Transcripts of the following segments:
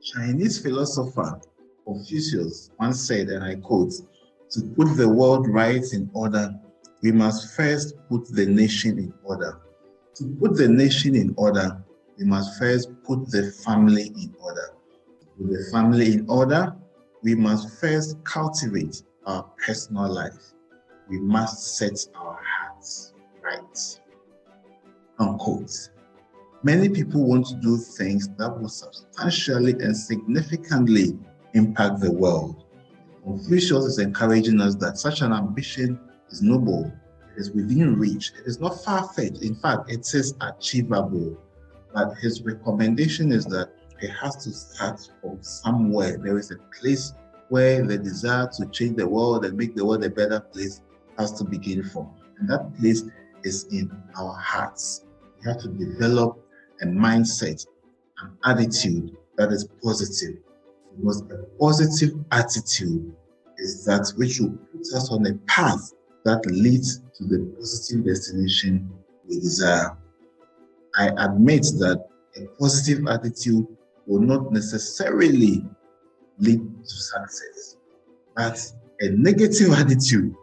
Chinese philosopher Confucius once said, and I quote, "To put the world right in order, we must first put the nation in order. To put the nation in order, we must first put the family in order. With the family in order, we must first cultivate our personal life. We must set our hearts right." Unquote. Many people want to do things that will substantially and significantly impact the world. Confucius is encouraging us that such an ambition is noble, it is within reach, it is not far-fetched. In fact, it is achievable. But his recommendation is that it has to start from somewhere. There is a place where the desire to change the world and make the world a better place has to begin from. And that place is in our hearts. We have to develop a mindset, an attitude that is positive. Because a positive attitude is that which will put us on a path that leads to the positive destination we desire. I admit that a positive attitude will not necessarily lead to success, but a negative attitude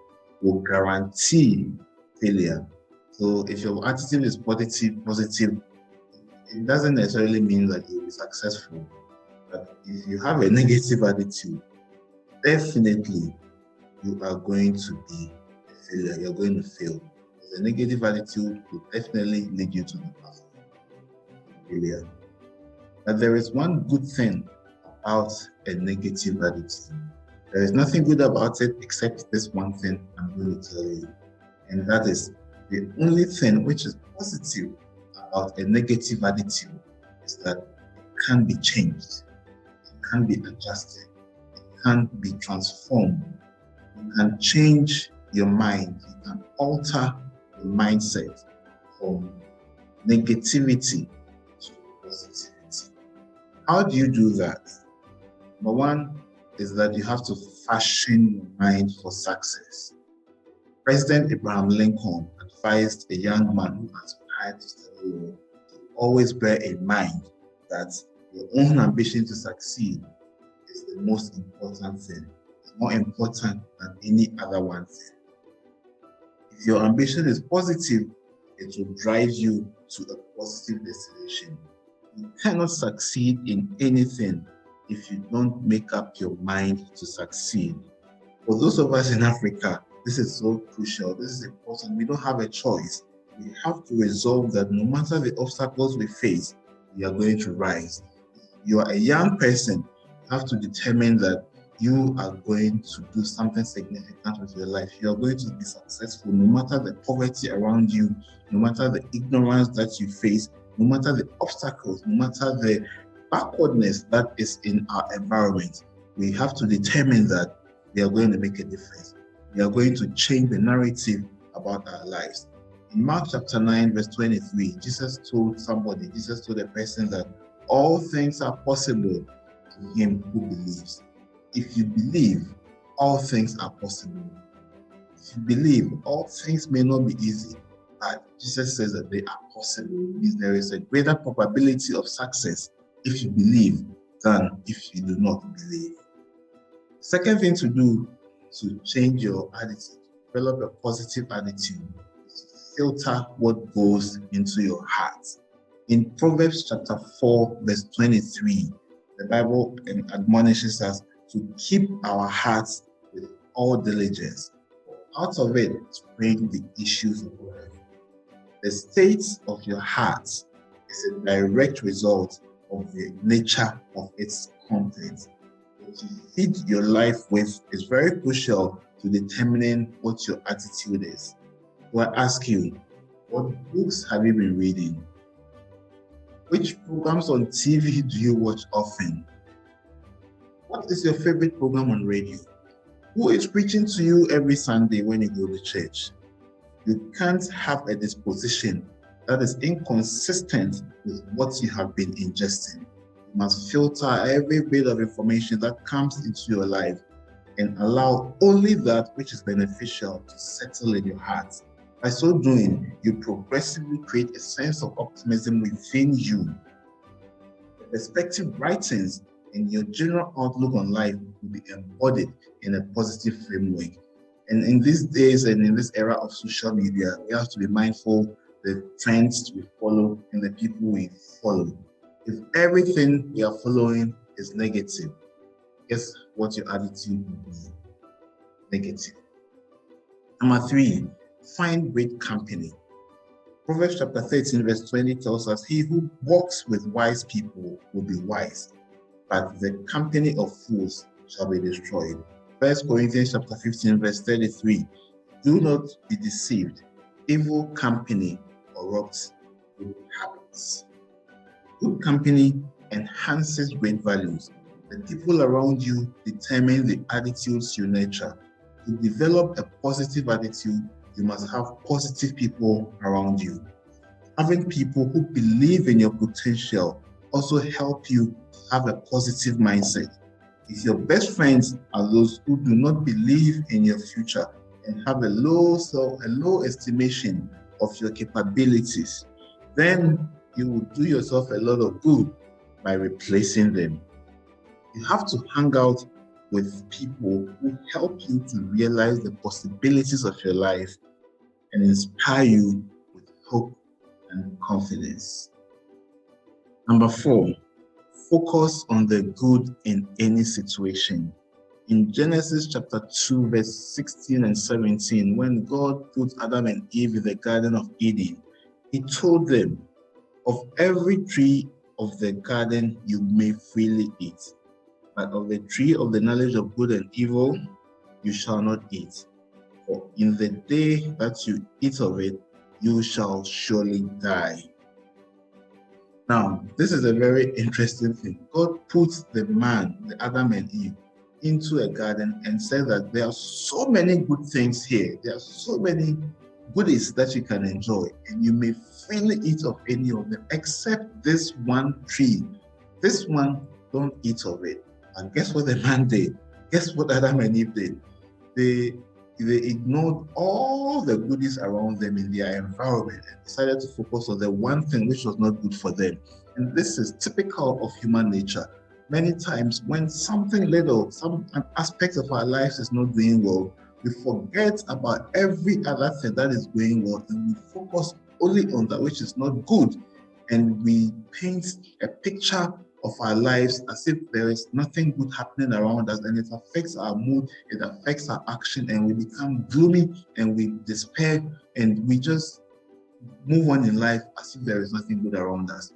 will guarantee failure. So if your attitude is positive, it doesn't necessarily mean that you'll be successful. But if you have a negative attitude, definitely you are going to be a failure. You're going to fail. Because a negative attitude will definitely lead you to the path of failure. But there is one good thing about a negative attitude. There is nothing good about it except this one thing I'm going to tell you. And that is the only thing which is positive about a negative attitude is that it can be changed, it can be adjusted, it can be transformed. You can change your mind, you can alter your mindset from negativity to positivity. How do you do that? Number one is that you have to fashion your mind for success. President Abraham Lincoln advised a young man who aspired to study law to always bear in mind that your own ambition to succeed is the most important thing. It's more important than any other one thing. If your ambition is positive, it will drive you to a positive destination. You cannot succeed in anything if you don't make up your mind to succeed. For those of us in Africa, this is so crucial. This is important. We don't have a choice. We have to resolve that no matter the obstacles we face, we are going to rise. If you are a young person, you have to determine that you are going to do something significant with your life. You are going to be successful no matter the poverty around you, no matter the ignorance that you face, no matter the obstacles, no matter the backwardness that is in our environment. We have to determine that we are going to make a difference. We are going to change the narrative about our lives. In Mark chapter 9, verse 23, Jesus told a person that all things are possible to him who believes. If you believe, all things are possible. If you believe, all things may not be easy, but Jesus says that they are possible. It means there is a greater probability of success if you believe than if you do not believe. Second thing to do to change your attitude, develop a positive attitude, is to filter what goes into your heart. In Proverbs chapter 4, verse 23, the Bible admonishes us to keep our hearts with all diligence. Out of it spring the issues of life. The state of your heart is a direct result of the nature of its content. What you feed your life with is very crucial to determining what your attitude is. So I ask you, what books have you been reading? Which programs on TV do you watch often? What is your favorite program on radio? Who is preaching to you every Sunday when you go to church? You can't have a disposition that is inconsistent with what you have been ingesting. You must filter every bit of information that comes into your life and allow only that which is beneficial to settle in your heart. By so doing, you progressively create a sense of optimism within you. The perspective brightens and your general outlook on life will be embodied in a positive framework. And in these days and in this era of social media, we have to be mindful the trends we follow and the people we follow. If everything we are following is negative, guess what your attitude will be? Negative. Number 3, find great company. Proverbs chapter 13, verse 20 tells us, he who walks with wise people will be wise, but the company of fools shall be destroyed. 1 Corinthians chapter 15, verse 33, do not be deceived. Evil company corrupts good habits. Good company enhances great values. The people around you determine the attitudes you nurture. To develop a positive attitude, you must have positive people around you. Having people who believe in your potential also help you have a positive mindset. If your best friends are those who do not believe in your future and have a low estimation of your capabilities, then you will do yourself a lot of good by replacing them. You have to hang out with people who help you to realize the possibilities of your life and inspire you with hope and confidence. Number 4, focus on the good in any situation. In Genesis chapter 2, verse 16 and 17, when God put Adam and Eve in the Garden of Eden, he told them, of every tree of the garden you may freely eat, but of the tree of the knowledge of good and evil you shall not eat. For in the day that you eat of it, you shall surely die. Now, this is a very interesting thing. God puts the Adam and Eve, into a garden and said that there are so many good things here. There are so many goodies that you can enjoy, and you may freely eat of any of them except this one tree. This one, don't eat of it. And guess what the man did? Guess what Adam and Eve did? They ignored all the goodies around them in their environment and decided to focus on the one thing which was not good for them. And this is typical of human nature. Many times when something little, an aspect of our lives is not doing well, we forget about every other thing that is going well and we focus only on that which is not good. And we paint a picture of our lives as if there is nothing good happening around us, and it affects our mood, it affects our action, and we become gloomy and we despair and we just move on in life as if there is nothing good around us.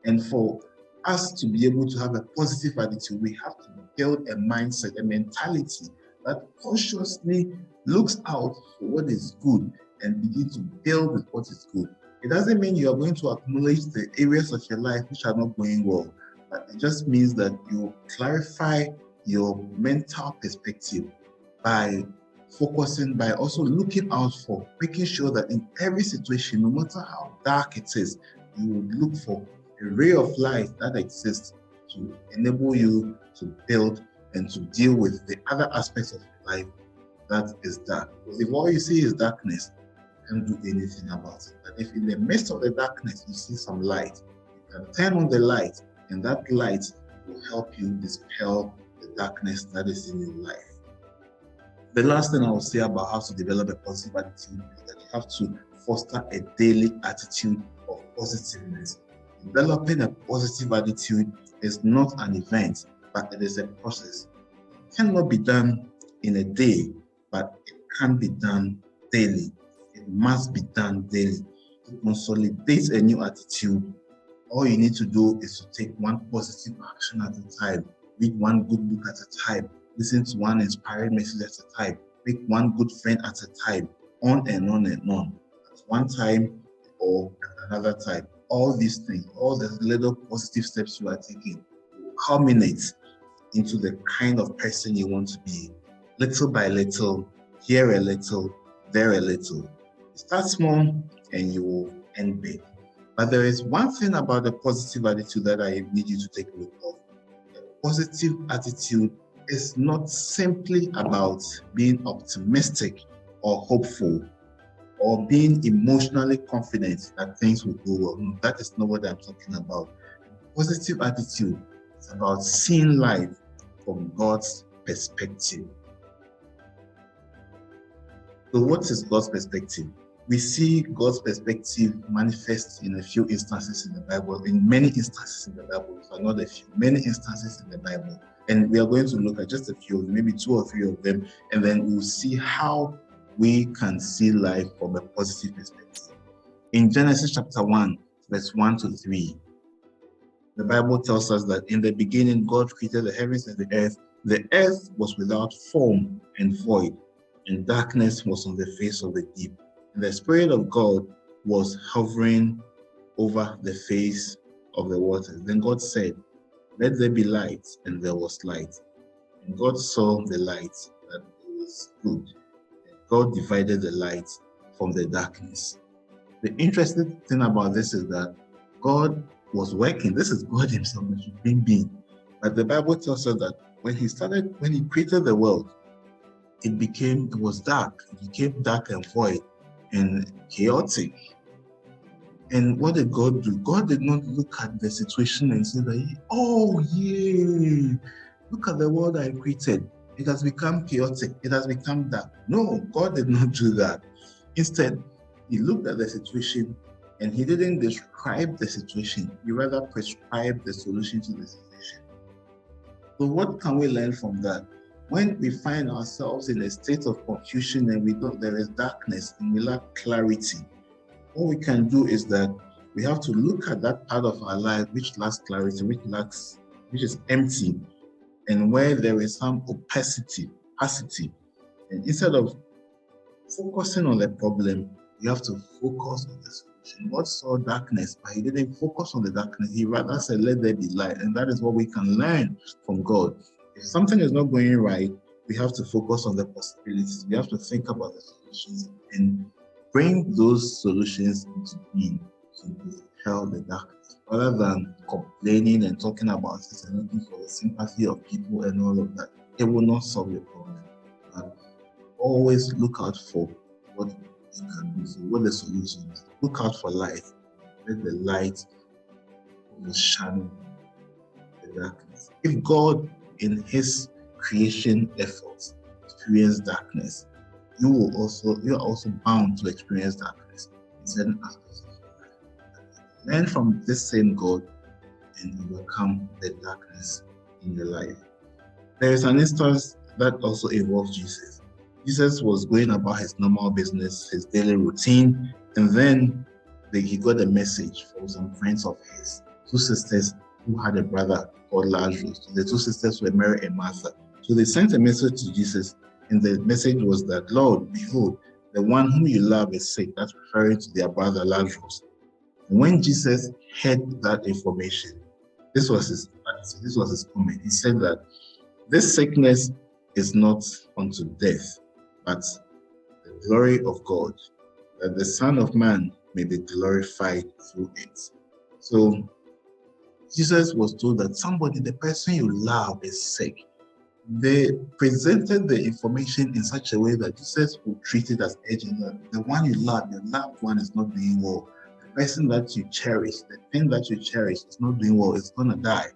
And for us to be able to have a positive attitude, we have to build a mindset, a mentality that consciously looks out for what is good and begin to build with what is good. It doesn't mean you are going to acknowledge the areas of your life which are not going well, but it just means that you clarify your mental perspective by focusing, by also looking out for, making sure that in every situation, no matter how dark it is, you would look for a ray of light that exists to enable you to build and to deal with the other aspects of your life that is dark. Because if all you see is darkness, you can't do anything about it. But if in the midst of the darkness you see some light, you can turn on the light, and that light will help you dispel the darkness that is in your life. The last thing I will say about how to develop a positive attitude is that you have to foster a daily attitude of positiveness. Developing a positive attitude is not an event, but it is a process. It cannot be done in a day, but it can be done daily. It must be done daily. To consolidate a new attitude, all you need to do is to take one positive action at a time, read one good book at a time, listen to one inspiring message at a time, make one good friend at a time, on and on and on. At one time or at another time. All these things, all the little positive steps you are taking will culminate into the kind of person you want to be. Little by little, here a little, there a little. Start small and you will end big. But there is one thing about the positive attitude that I need you to take note of. A positive attitude is not simply about being optimistic or hopeful or being emotionally confident that things will go well. No, that is not what I'm talking about. Positive attitude It's about seeing life from God's perspective. So what is God's perspective? We see God's perspective manifest in a few instances in the Bible, in many instances in the Bible, but not a few, many instances in the Bible. And we are going to look at just a few of them, maybe 2 or 3 of them, and then we'll see how we can see life from a positive perspective. In Genesis chapter 1, verse 1 to 3, the Bible tells us that in the beginning, God created the heavens and the earth. The earth was without form and void, and darkness was on the face of the deep. And the Spirit of God was hovering over the face of the waters. Then God said, "Let there be light," and there was light. And God saw the light, that it was good. And God divided the light from the darkness. The interesting thing about this is that God was working. This is God himself, the supreme being. But the Bible tells us that when he created the world, it was dark. It became dark and void and chaotic. And what did God do? God did not look at the situation and say that, oh yeah, look at the world I created. It has become chaotic. It has become dark. No, God did not do that. Instead, he looked at the situation and he didn't describe the situation. He rather prescribed the solution to the situation. So what can we learn from that? When we find ourselves in a state of confusion and there is darkness and we lack clarity, what we can do is that we have to look at that part of our life which lacks clarity, which is empty, and where there is some opacity. And instead of focusing on the problem, we have to focus on the solution. God saw darkness, but he didn't focus on the darkness. He rather said, "Let there be light." And that is what we can learn from God. If something is not going right, we have to focus on the possibilities. We have to think about the solutions and bring those solutions into being to dispel the darkness, rather than complaining and talking about it and looking for the sympathy of people and all of that. It will not solve your problem. But always look out for what you can do. So what the solution is. Look out for light. Let the light overshadow the darkness. If God, in his creation efforts, experienced darkness, you are also bound to experience darkness in certain aspects of your life. Learn from this same God and overcome the darkness in your life. There is an instance that also involves Jesus. Jesus was going about his normal business, his daily routine, and then he got a message from some friends of his, 2 sisters who had a brother called Lazarus. The 2 sisters were Mary and Martha. So they sent a message to Jesus, and the message was that, "Lord, behold, the one whom you love is sick." That's referring to their brother Lazarus. And when Jesus heard that information, this was his comment. He said that this sickness is not unto death, but the glory of God, that the Son of Man may be glorified through it. So Jesus was told that the person you love is sick. They presented the information in such a way that Jesus would treat it as urgent. The one you love, your loved one, is not doing well. The person that you cherish, the thing that you cherish, is not doing well. It's going to die.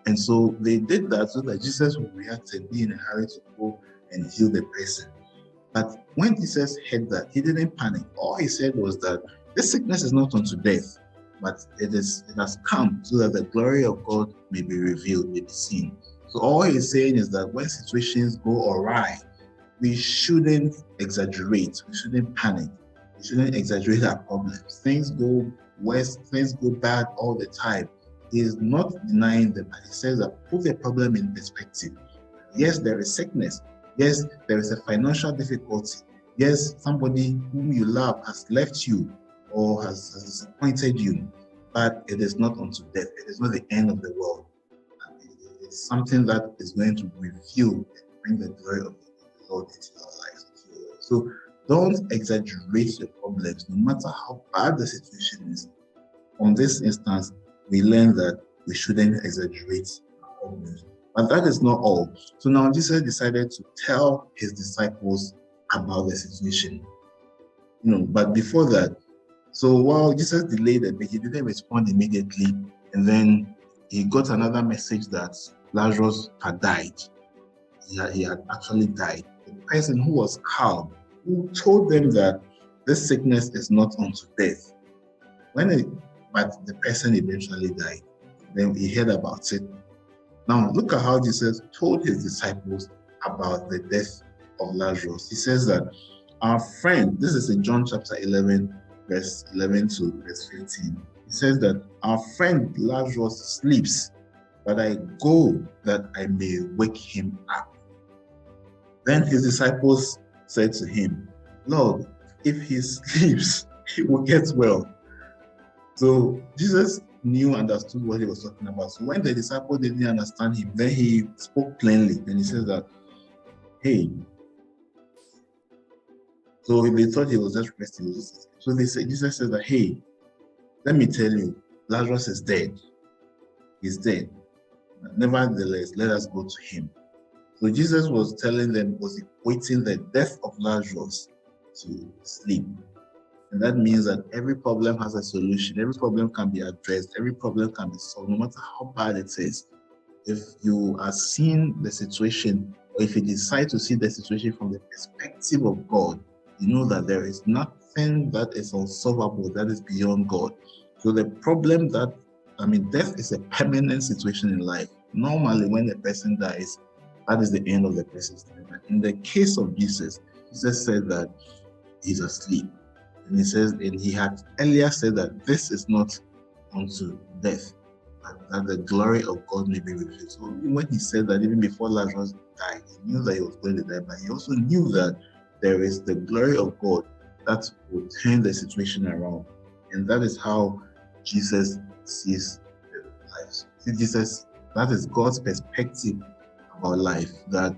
And so they did that so that Jesus would react and be in a hurry to go and heal the person. But when Jesus heard that, he didn't panic. All he said was that this sickness is not unto death, but it has come so that the glory of God may be revealed, may be seen. So all he's saying is that when situations go awry, we shouldn't exaggerate. We shouldn't panic. We shouldn't exaggerate our problems. Things go worse, things go bad all the time. He is not denying them, but he says that put the problem in perspective. Yes, there is sickness. Yes, there is a financial difficulty. Yes, somebody whom you love has left you or has disappointed you, but it is not unto death. It is not the end of the world. It's something that is going to reveal and bring the glory of the Lord into your lives. So don't exaggerate your problems, no matter how bad the situation is. On this instance, we learn that we shouldn't exaggerate our problems. But that is not all. So now Jesus decided to tell his disciples about the situation. But before that, so while Jesus delayed a bit, he didn't respond immediately. And then he got another message that Lazarus had died. He had actually died. The person who was calm, who told them that this sickness is not unto death. But the person eventually died. Then he heard about it. Now look at how Jesus told his disciples about the death of Lazarus. He says that our friend, this is in John chapter 11, verse 11 to verse 15. He says that our friend Lazarus sleeps, but I go that I may wake him up. Then his disciples said to him, Lord, if he sleeps, he will get well. So Jesus understood what he was talking about. So when the disciples didn't understand him, then he spoke plainly and he says that, hey, so they thought he was just resting. So Jesus said that, hey, let me tell you, Lazarus is dead. He's dead. Nevertheless, let us go to him. So Jesus was telling them, was equating the death of Lazarus to sleep. And that means that every problem has a solution. Every problem can be addressed. Every problem can be solved, no matter how bad it is. If you are seeing the situation, or if you decide to see the situation from the perspective of God, you know that there is nothing that is unsolvable that is beyond God. So the problem death is a permanent situation in life. Normally, when a person dies, that is the end of the person's life. But in the case of Jesus, Jesus said that he's asleep. And he says, and he had earlier said that this is not unto death, but that the glory of God may be revealed. So when he said that, even before Lazarus died, he knew that he was going to die, but he also knew that there is the glory of God that will turn the situation around. And that is how Jesus sees life. See, that is God's perspective about life, that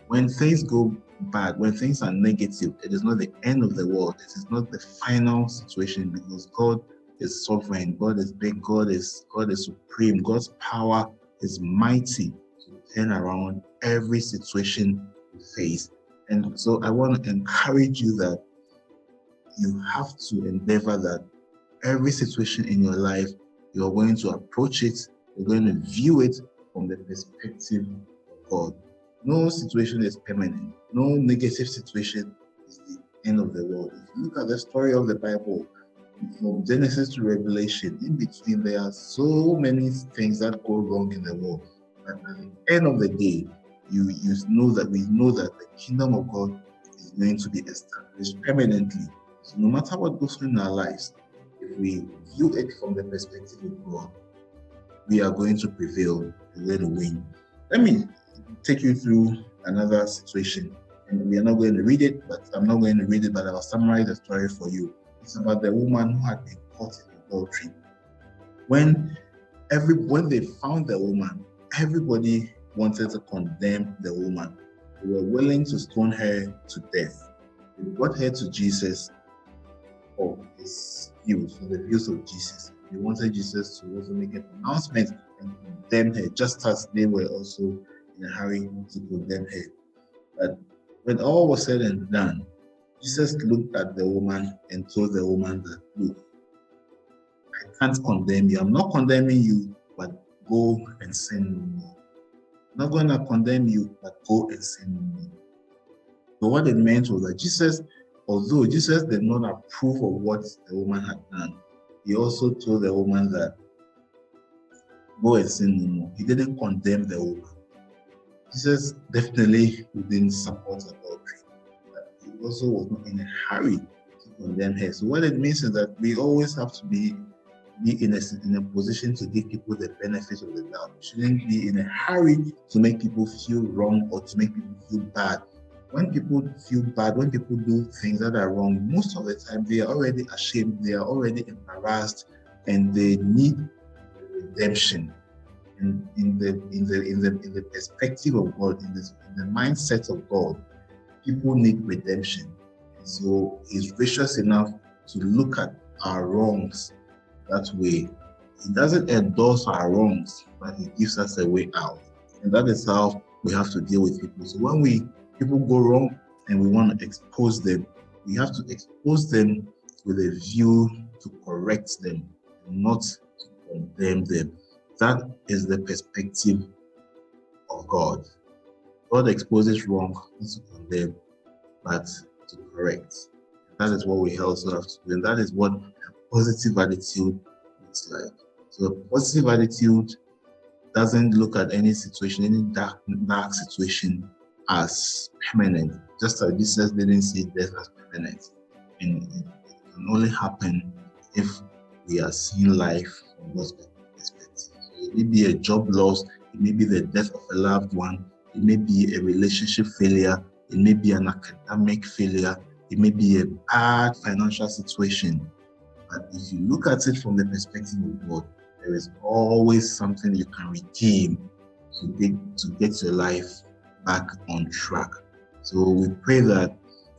when things go bad, when things are negative, it is not the end of the world. It is not the final situation, because God is sovereign, God is big, God is supreme. God's power is mighty to turn around every situation we face. And so I want to encourage you that you have to endeavor that every situation in your life, you're going to approach it, you're going to view it from the perspective of God. No situation is permanent. No negative situation is the end of the world. If you look at the story of the Bible, from Genesis to Revelation, in between there are so many things that go wrong in the world. But at the end of the day, we know that the kingdom of God is going to be established permanently. So no matter what goes on in our lives, if we view it from the perspective of God, we are going to prevail. We're going to win. Let me take you through another situation. And we are not going to read it, but I'll summarize the story for you. It's about the woman who had been caught in adultery. When they found the woman, everybody wanted to condemn the woman. They were willing to stone her to death. They brought her to Jesus for his views, for the views of Jesus. They wanted Jesus to also make a pronouncement and condemn her, just as they were also in a hurry to condemn her. But when all was said and done, Jesus looked at the woman and told the woman that, look, I can't condemn you. I'm not condemning you, but go and sin no more. I'm not going to condemn you, but go and sin no more. So what it meant was that Jesus, although Jesus did not approve of what the woman had done, he also told the woman that go and sin no more. He didn't condemn the woman. Jesus definitely didn't support adultery, but he also was not in a hurry to condemn her. So what it means is that we always have to be in a position to give people the benefit of the doubt. We shouldn't be in a hurry to make people feel wrong or to make people feel bad. When people feel bad, when people do things that are wrong, most of the time they are already ashamed, they are already embarrassed, and they need redemption. In the perspective of God, in the mindset of God, people need redemption. And so He's gracious enough to look at our wrongs that way. He doesn't endorse our wrongs, but He gives us a way out. And that is how we have to deal with people. So when people go wrong and we want to expose them, we have to expose them with a view to correct them, not to condemn them. that is the perspective of God. God exposes wrong, not to condemn, but to correct. That is what we also have to do, and that is what a positive attitude looks like. So a positive attitude doesn't look at any situation, any dark situation as permanent. Just as Jesus didn't see death as permanent. And it can only happen if we are seeing life from God's perspective. So it may be a job loss, it may be the death of a loved one, it may be a relationship failure, it may be an academic failure, it may be a bad financial situation. But if you look at it from the perspective of God, there is always something you can redeem to get your life back on track. So we pray that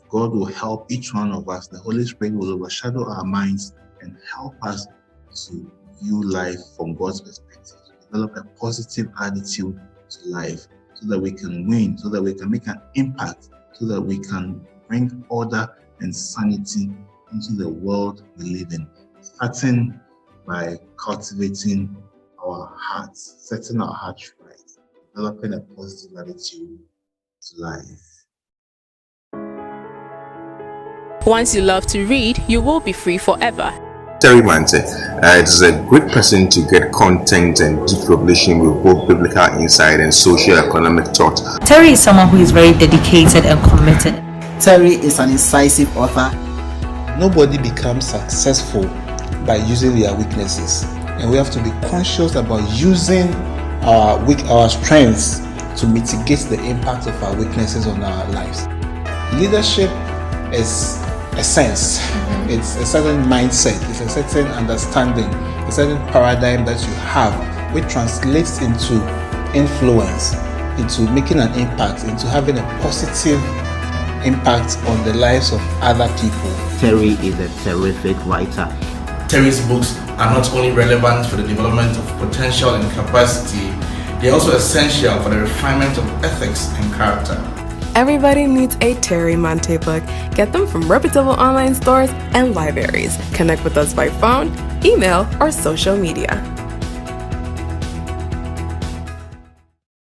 God will help each one of us. The Holy Spirit will overshadow our minds and help us to view life from God's perspective, to develop a positive attitude to life so that we can win, so that we can make an impact, so that we can bring order and sanity into the world we live in, starting by cultivating our hearts, setting our hearts right, developing a positive attitude to life. Once you love to read, you will be free forever. Terry Mante is a great person to get content and deep revelation with both biblical insight and socio-economic thought. Terry is someone who is very dedicated and committed. Terry is an incisive author. Nobody becomes successful by using their weaknesses, and we have to be conscious about using our strengths to mitigate the impact of our weaknesses on our lives. Leadership is a sense, it's a certain mindset, it's a certain understanding, a certain paradigm that you have, which translates into influence, into making an impact, into having a positive impact on the lives of other people. Terry is a terrific writer. Terry's books are not only relevant for the development of potential and capacity, they are also essential for the refinement of ethics and character. Everybody needs a Terry Mante book. Get them from reputable online stores and libraries. Connect with us by phone, email, or social media.